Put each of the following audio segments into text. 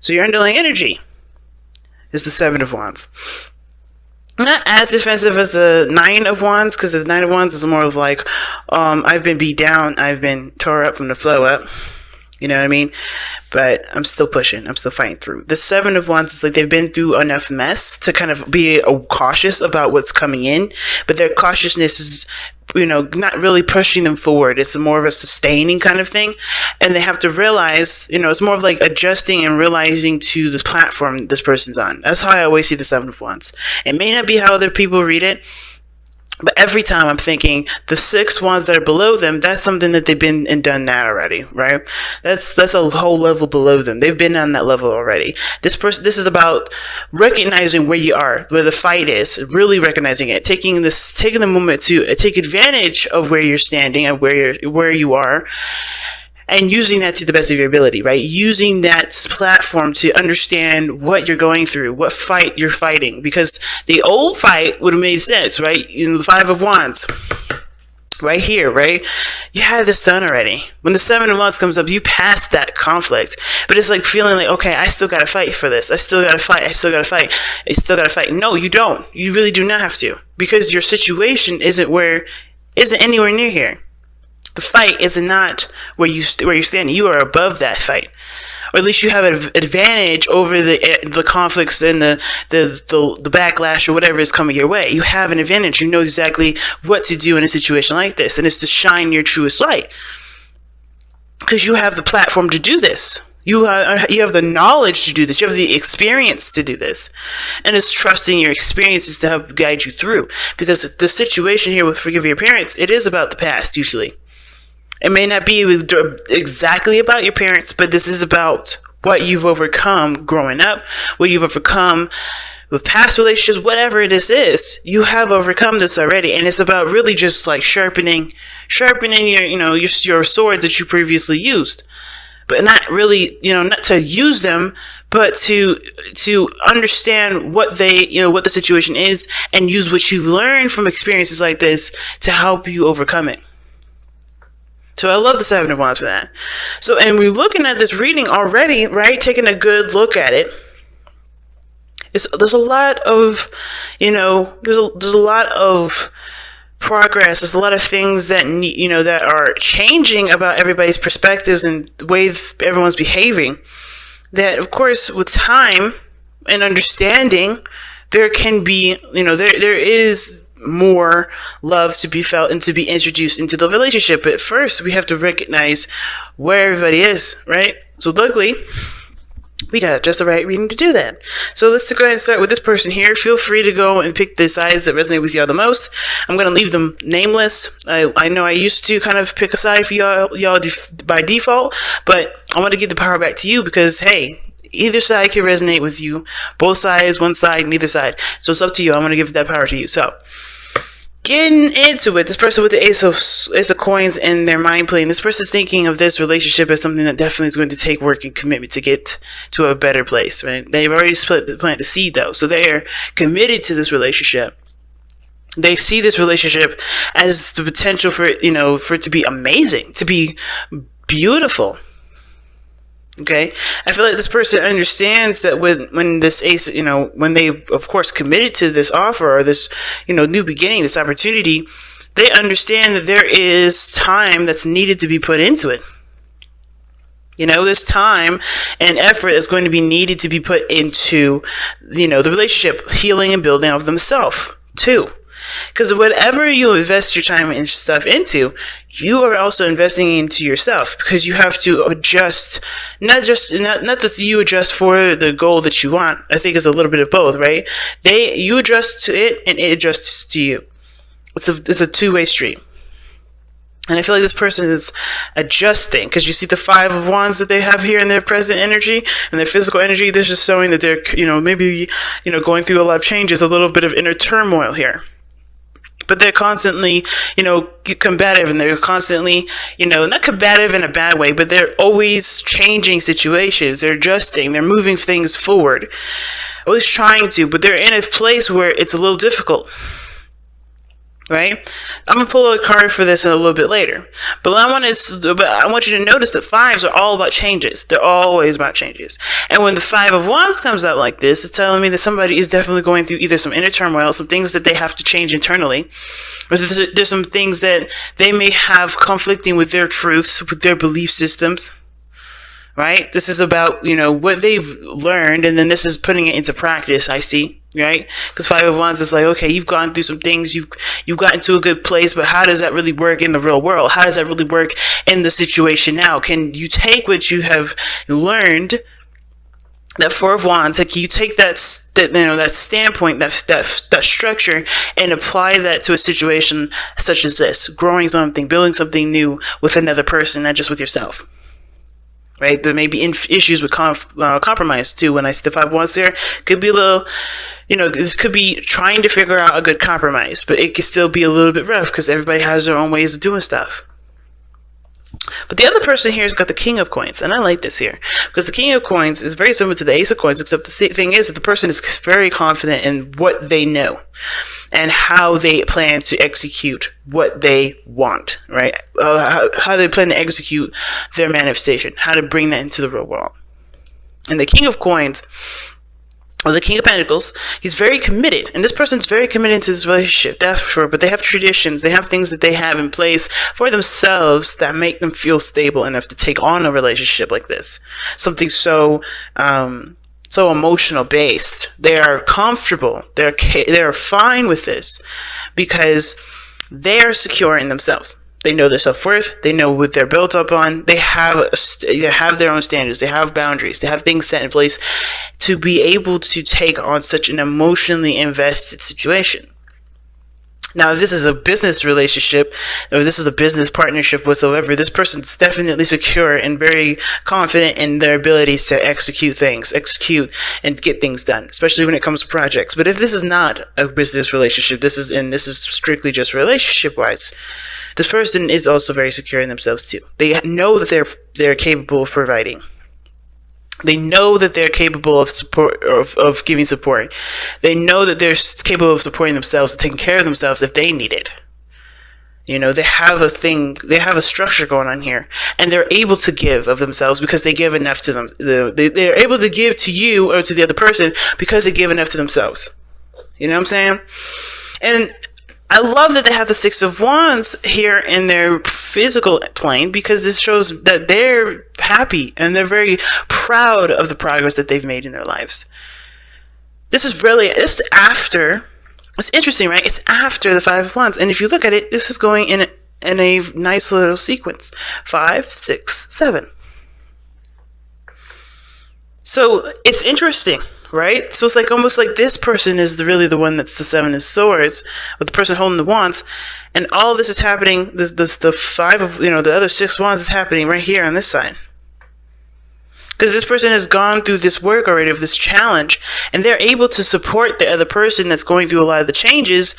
So your underlying energy is the Seven of Wands. Not as defensive as the Nine of Wands, because the Nine of Wands is more of like, I've been beat down, I've been tore up from the flow up. You know what I mean? But I'm still pushing. I'm still fighting through. The Seven of Wands is like they've been through enough mess to kind of be cautious about what's coming in. But their cautiousness is, not really pushing them forward. It's more of a sustaining kind of thing. And they have to realize, it's more of like adjusting and realizing to this platform this person's on. That's how I always see the Seven of Wands. It may not be how other people read it. But every time I'm thinking the 6 wands that are below them, that's something that they've been and done that already, right? That's a whole level below them. They've been on that level already. This is about recognizing where you are, where the fight is, really recognizing it, taking the moment to take advantage of where you're standing and where you are. And using that to the best of your ability, right? Using that platform to understand what you're going through, what fight you're fighting. Because the old fight would have made sense, right? The Five of Wands, right here, right? You had this done already. When the Seven of Wands comes up, you passed that conflict. But it's like feeling like, okay, I still got to fight for this. I still got to fight. I still got to fight. I still got to fight. No, you don't. You really do not have to. Because your situation isn't anywhere near here. The fight is not where you're standing. You are above that fight, or at least you have an advantage over the conflicts and the backlash or whatever is coming your way. You have an advantage. You know exactly what to do in a situation like this, and it's to shine your truest light because you have the platform to do this. You have the knowledge to do this. You have the experience to do this. And it's trusting your experiences to help guide you through. Because the situation here with Forgive Your Parents, it is about the past usually. It may not be exactly about your parents, but this is about what you've overcome growing up, what you've overcome with past relationships, whatever this is. You have overcome this already, and it's about really just like sharpening your swords that you previously used, but not really, not to use them, but to understand what what the situation is, and use what you've learned from experiences like this to help you overcome it. So I love the Seven of Wands for that. So, and we're looking at this reading already, right? Taking a good look at it. There's a lot of, there's a lot of progress. There's a lot of things that, that are changing about everybody's perspectives and the way everyone's behaving. That, of course, with time and understanding, there can be, there is more love to be felt and to be introduced into the relationship. But first, we have to recognize where everybody is, right? So luckily, we got just the right reading to do that. So let's go ahead and start with this person here. Feel free to go and pick the sides that resonate with y'all the most. I'm going to leave them nameless. I know I used to kind of pick a side for y'all by default, but I want to give the power back to you because, hey, either side can resonate with you. Both sides, one side, neither side. So it's up to you. I'm going to give that power to you. So, getting into it, this person with the Ace of Coins in their mind playing, this person's thinking of this relationship as something that definitely is going to take work and commitment to get to a better place, right? They've already planted the seed, though. So they're committed to this relationship. They see this relationship as the potential for it to be amazing, to be beautiful. Okay, I feel like this person understands that when this ace, when they, of course, committed to this offer or this, new beginning, this opportunity, they understand that there is time that's needed to be put into it. There's time and effort that's going to be needed to be put into, the relationship, healing and building of themselves too. Because whatever you invest your time and stuff into, you are also investing into yourself, because you have to adjust, not that you adjust for the goal that you want. I think it's a little bit of both, right? You adjust to it and it adjusts to you. It's a two-way street. And I feel like this person is adjusting, because you see the Five of Wands that they have here in their present energy and their physical energy. This is showing that they're, maybe, going through a lot of changes, a little bit of inner turmoil here. But they're constantly, combative, and they're constantly, not combative in a bad way, but they're always changing situations. They're adjusting. They're moving things forward. Always trying to, but they're in a place where it's a little difficult. right? I'm gonna pull a card for this in a little bit later, but I want you to notice that fives are all about changes. They're always about changes. And when the Five of Wands comes out like this, it's telling me that somebody is definitely going through either some inner turmoil, some things that they have to change internally, or there's some things that they may have conflicting with their truths, with their belief systems. Right? This is about, what they've learned, and then this is putting it into practice, I see, right? Because Five of Wands is like, okay, you've gone through some things, you've gotten to a good place, but how does that really work in the real world? How does that really work in the situation now? Can you take what you have learned, that Four of Wands, like you take that standpoint, that structure, and apply that to a situation such as this, growing something, building something new with another person, not just with yourself. Right? There may be issues with compromise too. When I see the Five of Wands there, could be a little, this could be trying to figure out a good compromise, but it could still be a little bit rough because everybody has their own ways of doing stuff. But the other person here has got the King of Coins, and I like this here because the King of Coins is very similar to the Ace of Coins, except the thing is that the person is very confident in what they know and how they plan to execute what they want, right? How they plan to execute their manifestation, how to bring that into the real world. And the King of Coins, or the King of Pentacles, he's very committed, and this person's very committed to this relationship, that's for sure. But they have traditions, they have things that they have in place for themselves that make them feel stable enough to take on a relationship like this. Something so emotional based. They are comfortable. They're fine with this because they are secure in themselves. They know their self-worth. They know what they're built up on. They have their own standards. They have boundaries. They have things set in place to be able to take on such an emotionally invested situation. Now, if this is a business relationship, or this is a business partnership whatsoever, this person's definitely secure and very confident in their abilities to execute and get things done, especially when it comes to projects. But if this is not a business relationship, this is strictly just relationship-wise, this person is also very secure in themselves too. They know that they're capable of providing. They know that they're capable of support, of giving support. They know that they're capable of supporting themselves, taking care of themselves if they need it. They have a structure going on here, and they're able to give of themselves because they give enough to them. They're able to give to you or to the other person because they give enough to themselves. You know what I'm saying? And I love that they have the Six of Wands here in their physical plane because this shows that they're happy and they're very proud of the progress that they've made in their lives. It's after, it's interesting, right? It's after the Five of Wands. And if you look at it, this is going in a nice little sequence. 5, 6, 7. So it's interesting. Right? So it's like almost like this person is really the one that's the Seven of Swords, with the person holding the wands, and all this is happening. The Five of the other Six Wands is happening right here on this side, because this person has gone through this work already of this challenge, and they're able to support the other person that's going through a lot of the changes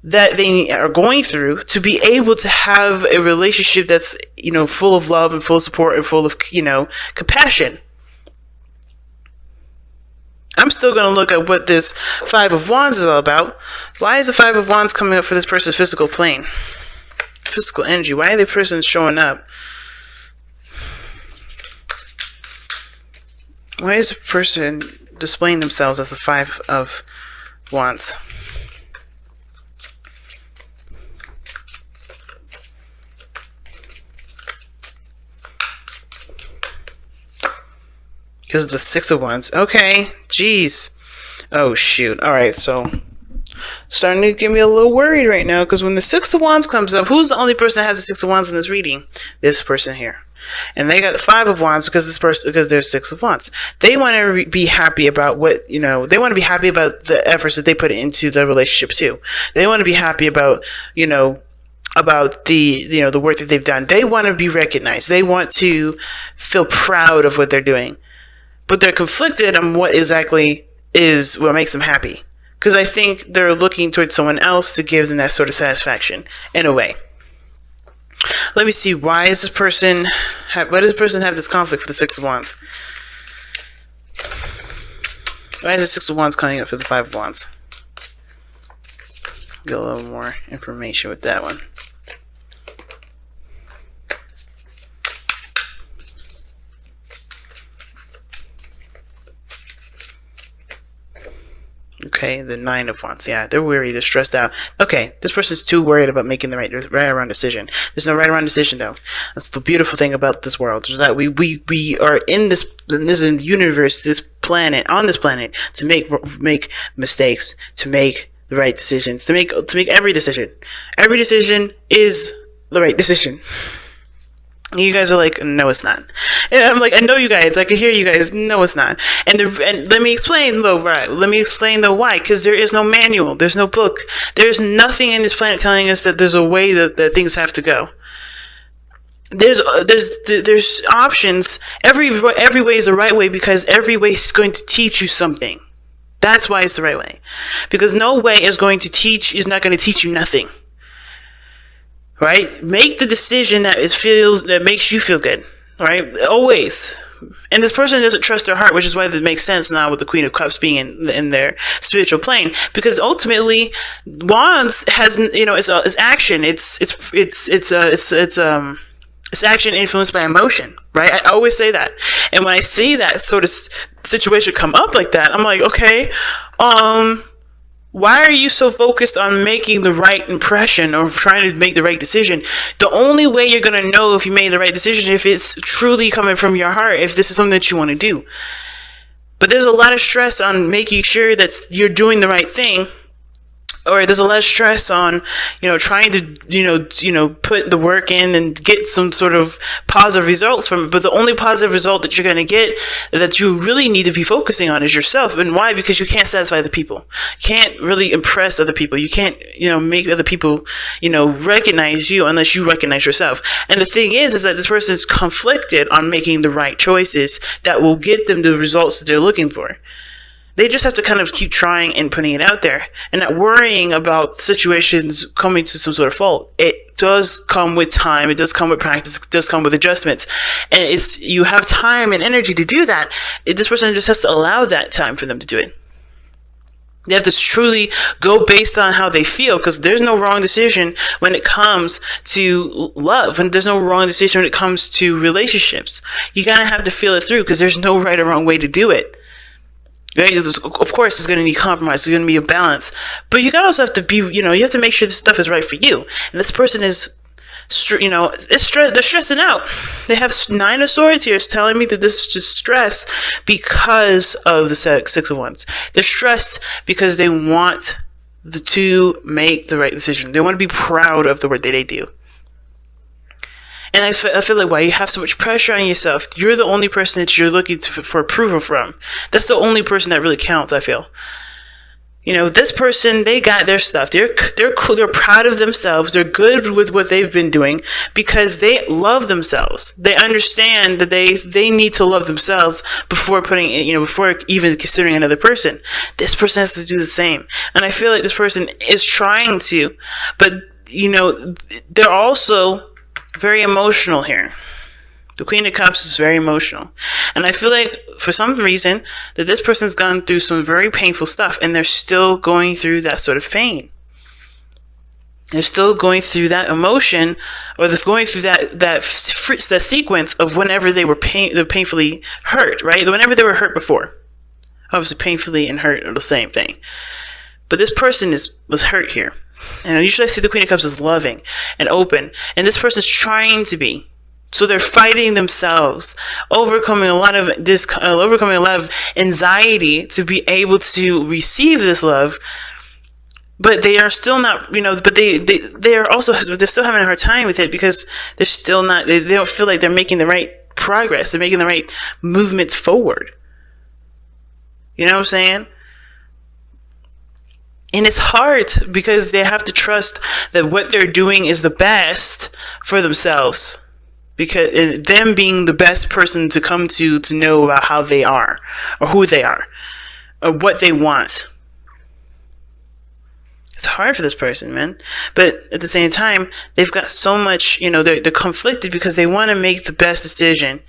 that they are going through to be able to have a relationship that's full of love and full of support and full of compassion. I'm still going to look at what this Five of Wands is all about. Why is the Five of Wands coming up for this person's physical plane? Physical energy. Why are the persons showing up? Why is the person displaying themselves as the Five of Wands? Because of the Six of Wands. Okay, jeez. Oh, shoot. Alright, so starting to get me a little worried right now, because when the Six of Wands comes up, who's the only person that has the Six of Wands in this reading? This person here. And they got the Five of Wands because there's Six of Wands. They want to be happy about they want to be happy about the efforts that they put into the relationship too. They want to be happy about, about the work that they've done. They want to be recognized. They want to feel proud of what they're doing. But they're conflicted on what exactly is what makes them happy. Because I think they're looking towards someone else to give them that sort of satisfaction, in a way. Let me see, why does this person have this conflict for the Six of Wands? Why is the Six of Wands coming up for the Five of Wands? get a little more information with that one. Okay, the Nine of Wands. Yeah, they're weary, they're stressed out. Okay, this person's too worried about making the right or wrong decision. There's no right or wrong decision, though. That's the beautiful thing about this world, is that we are in this universe, this planet, on this planet, to make mistakes, to make the right decisions, to make every decision. Every decision is the right decision. You guys are like, no, it's not. And I'm like, I know you guys. I can hear you guys. No, it's not. And let me explain though. Right? Let me explain though why. Because there is no manual. There's no book. There's nothing in this planet telling us that there's a way that things have to go. There's options. Every way is the right way, because every way is going to teach you something. That's why it's the right way. Because no way is not going to teach you nothing. Right? Make the decision that makes you feel good. Right? Always. And this person doesn't trust their heart, which is why that makes sense now with the Queen of Cups being in their spiritual plane. Because ultimately, Wands has, it's action. It's action influenced by emotion. Right? I always say that. And when I see that sort of situation come up like that, I'm like, okay, why are you so focused on making the right impression or trying to make the right decision? The only way you're going to know if you made the right decision if it's truly coming from your heart, if this is something that you want to do. But there's a lot of stress on making sure that you're doing the right thing. Or there's a lot of stress on, trying to, put the work in and get some sort of positive results from it. But the only positive result that you're going to get, that you really need to be focusing on, is yourself. And why? Because you can't satisfy the people. You can't really impress other people. You can't, make other people, recognize you unless you recognize yourself. And the thing is that this person is conflicted on making the right choices that will get them the results that they're looking for. They just have to kind of keep trying and putting it out there and not worrying about situations coming to some sort of fault. It does come with time. It does come with practice. It does come with adjustments. And you have time and energy to do that. This person just has to allow that time for them to do it. They have to truly go based on how they feel, because there's no wrong decision when it comes to love, and there's no wrong decision when it comes to relationships. You gotta have to feel it through, because there's no right or wrong way to do it. Right? Of course, it's going to need compromise. There's going to be a balance. But you also have to be, you have to make sure this stuff is right for you. And this person is, they're stressing out. They have Nine of Swords here. It's telling me that this is just stress because of the Six of Wands. They're stressed because they want to make the right decision. They want to be proud of the work that they do. And I feel like, why you have so much pressure on yourself? You're the only person that you're looking for approval from. That's the only person that really counts, I feel. This person, they got their stuff. They're cool. They're proud of themselves. They're good with what they've been doing because they love themselves. They understand that they need to love themselves before before even considering another person. This person has to do the same. And I feel like this person is trying to, but they're also very emotional here. The Queen of Cups is very emotional. And I feel like for some reason that this person's gone through some very painful stuff, and they're still going through that sort of pain. They're still going through that emotion, or they're going through that sequence of whenever they were painfully hurt, right? Whenever they were hurt before. Obviously, painfully and hurt are the same thing. But this person was hurt here. And usually I see the Queen of Cups as loving and open. And this person's trying to be. So they're fighting themselves, overcoming a lot of anxiety to be able to receive this love. But they are still not, but they're still having a hard time with it, because they're still not, they don't feel like they're making the right progress. They're making the right movements forward. You know what I'm saying? And it's hard because they have to trust that what they're doing is the best for themselves. Because them being the best person to come to know about how they are, or who they are, or what they want. It's hard for this person, man. But at the same time, they've got so much, they're conflicted because they want to make the best decision.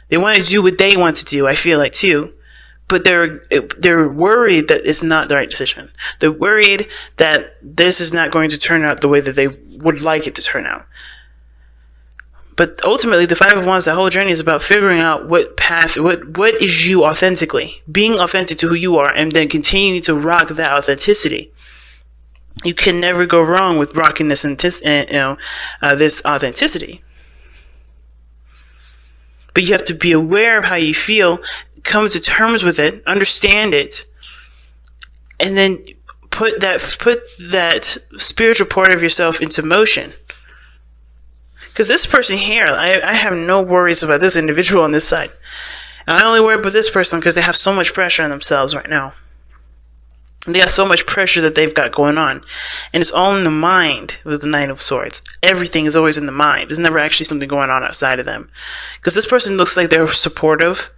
They want to do what they want to do, I feel like, too. but they're worried that it's not the right decision. They're worried that this is not going to turn out the way that they would like it to turn out. But ultimately, the Five of Wands, the whole journey is about figuring out what path, what is you authentically, being authentic to who you are, and then continuing to rock that authenticity. You can never go wrong with rocking this authenticity. But you have to be aware of how you feel, come to terms with it, understand it, and then put that spiritual part of yourself into motion. Because this person here, I have no worries about this individual on this side. And I only worry about this person because they have so much pressure on themselves right now. They have so much pressure that they've got going on. And it's all in the mind with the Nine of Swords. Everything is always in the mind. There's never actually something going on outside of them. Because this person looks like they're supportive,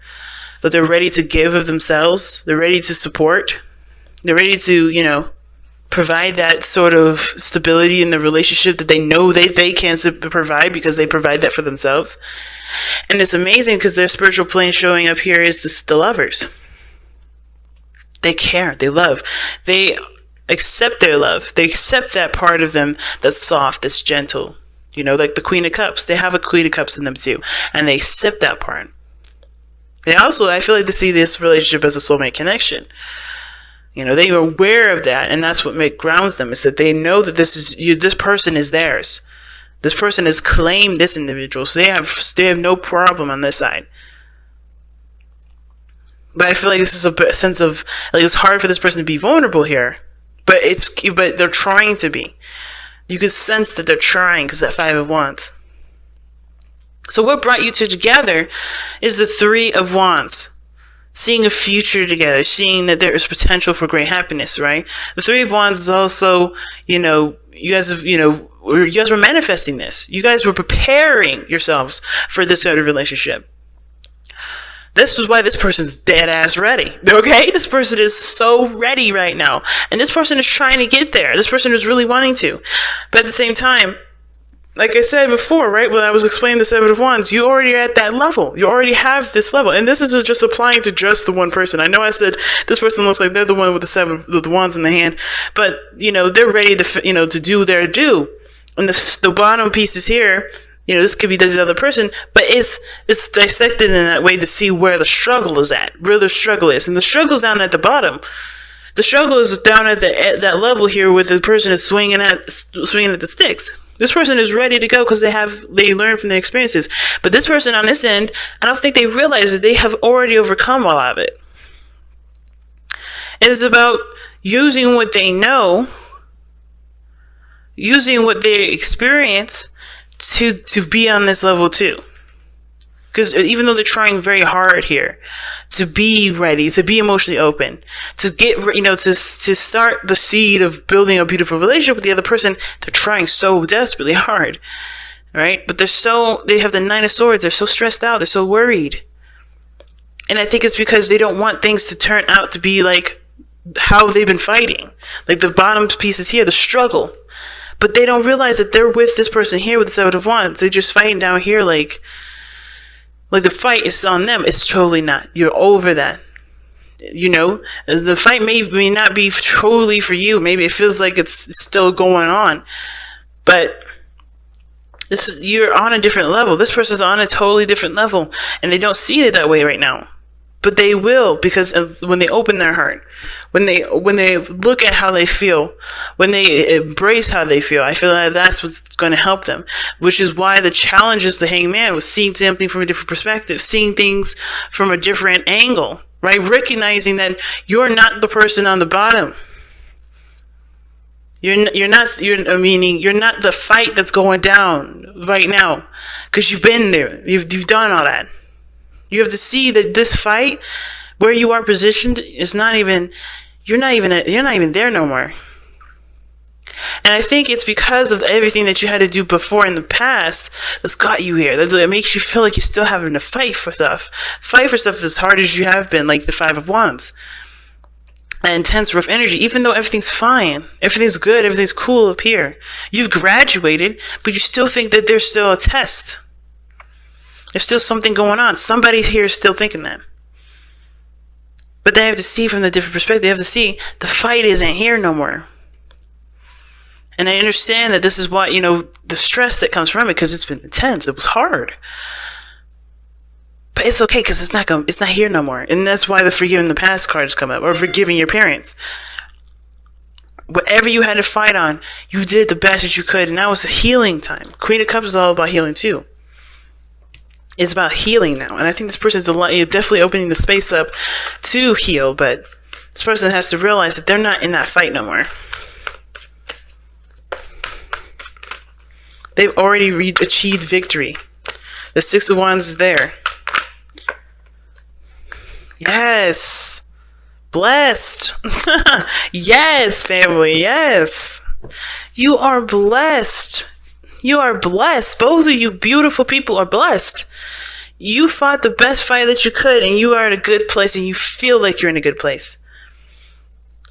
that they're ready to give of themselves. They're ready to support. They're ready to, provide that sort of stability in the relationship that they know they can provide because they provide that for themselves. And it's amazing because their spiritual plane showing up here is the Lovers. They care, they love, they accept their love, they accept that part of them that's soft, that's gentle, like the Queen of Cups. They have a Queen of Cups in them too, and they accept that part. They also, I feel like they see this relationship as a soulmate connection. They are aware of that, and that's what grounds them, is that they know that this person is theirs. This person has claimed this individual, so they have no problem on this side. But I feel like this is a sense of, like, it's hard for this person to be vulnerable here, but they're trying to be. You can sense that they're trying because that Five of Wands. So what brought you two together is the Three of Wands. Seeing a future together, seeing that there is potential for great happiness, right? The Three of Wands is also, you guys were manifesting this. You guys were preparing yourselves for this sort of relationship. This is why this person's dead ass ready. Okay? This person is so ready right now. And this person is trying to get there. This person is really wanting to. But at the same time, like I said before, right, when I was explaining the Seven of Wands, you already are at that level. You already have this level. And this is just applying to just the one person. I know I said this person looks like they're the one with the Wands in the hand, but, they're ready to, to do their due. And the bottom piece is here. This could be this other person, but it's dissected in that way to see where the struggle is at, where the struggle is. And the struggle is down at the bottom. The struggle is down at that level here where the person is swinging at the sticks. This person is ready to go because they learned from their experiences. But this person on this end, I don't think they realize that they have already overcome a lot of it. It's about using what they know, using what they experience to be on this level too. Because even though they're trying very hard here to be ready, to be emotionally open, to get, to start the seed of building a beautiful relationship with the other person, they're trying so desperately hard, right? But they have the Nine of Swords. They're so stressed out. They're so worried. And I think it's because they don't want things to turn out to be like how they've been fighting. Like the bottom piece is here, the struggle. But they don't realize that they're with this person here with the Seven of Wands. They're just fighting down here like the fight is on them. It's totally not. You're over that. The fight may not be totally for you. Maybe it feels like it's still going on. But you're on a different level. This person's on a totally different level. And they don't see it that way right now. But they will, because when they open their heart, when they look at how they feel, when they embrace how they feel, I feel like that's what's going to help them. Which is why the challenge is the Hangman, was seeing something from a different perspective, seeing things from a different angle, right? Recognizing that you're not the person on the bottom. You're not the fight that's going down right now, because you've been there. You've done all that. You have to see that this fight, where you are positioned, is not even. You're not even there no more. And I think it's because of everything that you had to do before in the past that's got you here. That makes you feel like you're still having to fight for stuff. Fight for stuff as hard as you have been, like the Five of Wands. That intense, rough energy, even though everything's fine. Everything's good. Everything's cool up here. You've graduated, but you still think that there's still a test. There's still something going on. Somebody here is still thinking that. But they have to see from the different perspective. They have to see the fight isn't here no more. And I understand that this is why, the stress that comes from it, because it's been intense. It was hard. But it's okay, because it's not here no more. And that's why the forgiving the past cards come up, or forgiving your parents. Whatever you had to fight on, you did the best that you could, and now it's a healing time. Queen of Cups is all about healing too. It's about healing now, and I think this person is definitely opening the space up to heal, but this person has to realize that they're not in that fight no more. They've already achieved victory. The Six of Wands is there. Yes. Blessed. Yes, family. Yes. You are blessed. You are blessed. Both of you beautiful people are blessed. You fought the best fight that you could, and you are in a good place, and you feel like you're in a good place.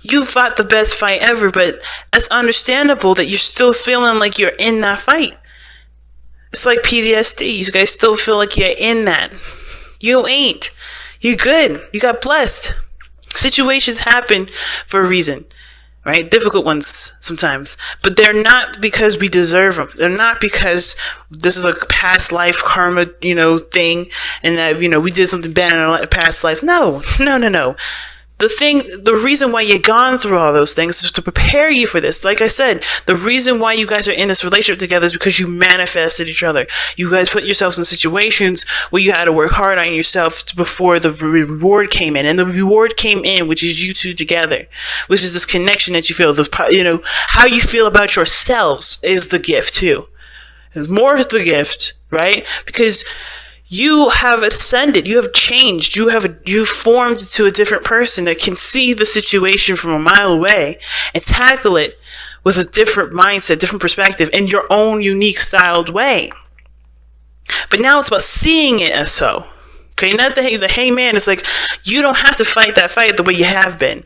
You fought the best fight ever, but it's understandable that you're still feeling like you're in that fight. It's like PTSD. You guys still feel like you're in that. You ain't. You're good. You got blessed. Situations happen for a reason, right? Difficult ones sometimes, but they're not because we deserve them. They're not because this is a past life karma, thing, and that, we did something bad in our past life. No. The reason why you've gone through all those things is to prepare you for this. Like I said, the reason why you guys are in this relationship together is because you manifested each other. You guys put yourselves in situations where you had to work hard on yourself before the reward came in. And the reward came in, which is you two together, which is this connection that you feel. How you feel about yourselves is the gift too. It's more of the gift, right? Because you have ascended, you have changed, you've formed into a different person that can see the situation from a mile away and tackle it with a different mindset, different perspective, in your own unique styled way. But now it's about seeing it as so. Okay, not the hangman is like, you don't have to fight that fight the way you have been.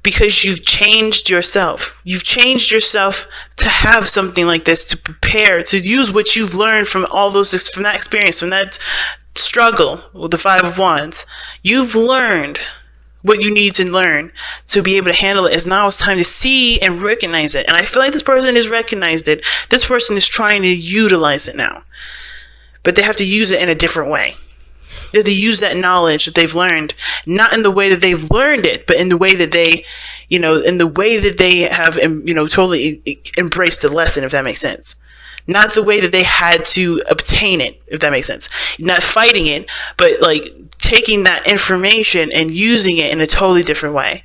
Because you've changed yourself. You've changed yourself to have something like this, to prepare, to use what you've learned from all those, from that experience, from that struggle with the Five of Wands. You've learned what you need to learn to be able to handle it. It's now it's time to see and recognize it. And I feel like this person has recognized it. This person is trying to utilize it now. But they have to use it in a different way. They have to use that knowledge that they've learned, not in the way that they've learned it, but in the way that they, in the way that they have, totally embraced the lesson, if that makes sense. Not the way that they had to obtain it, if that makes sense. Not fighting it, but like taking that information and using it in a totally different way.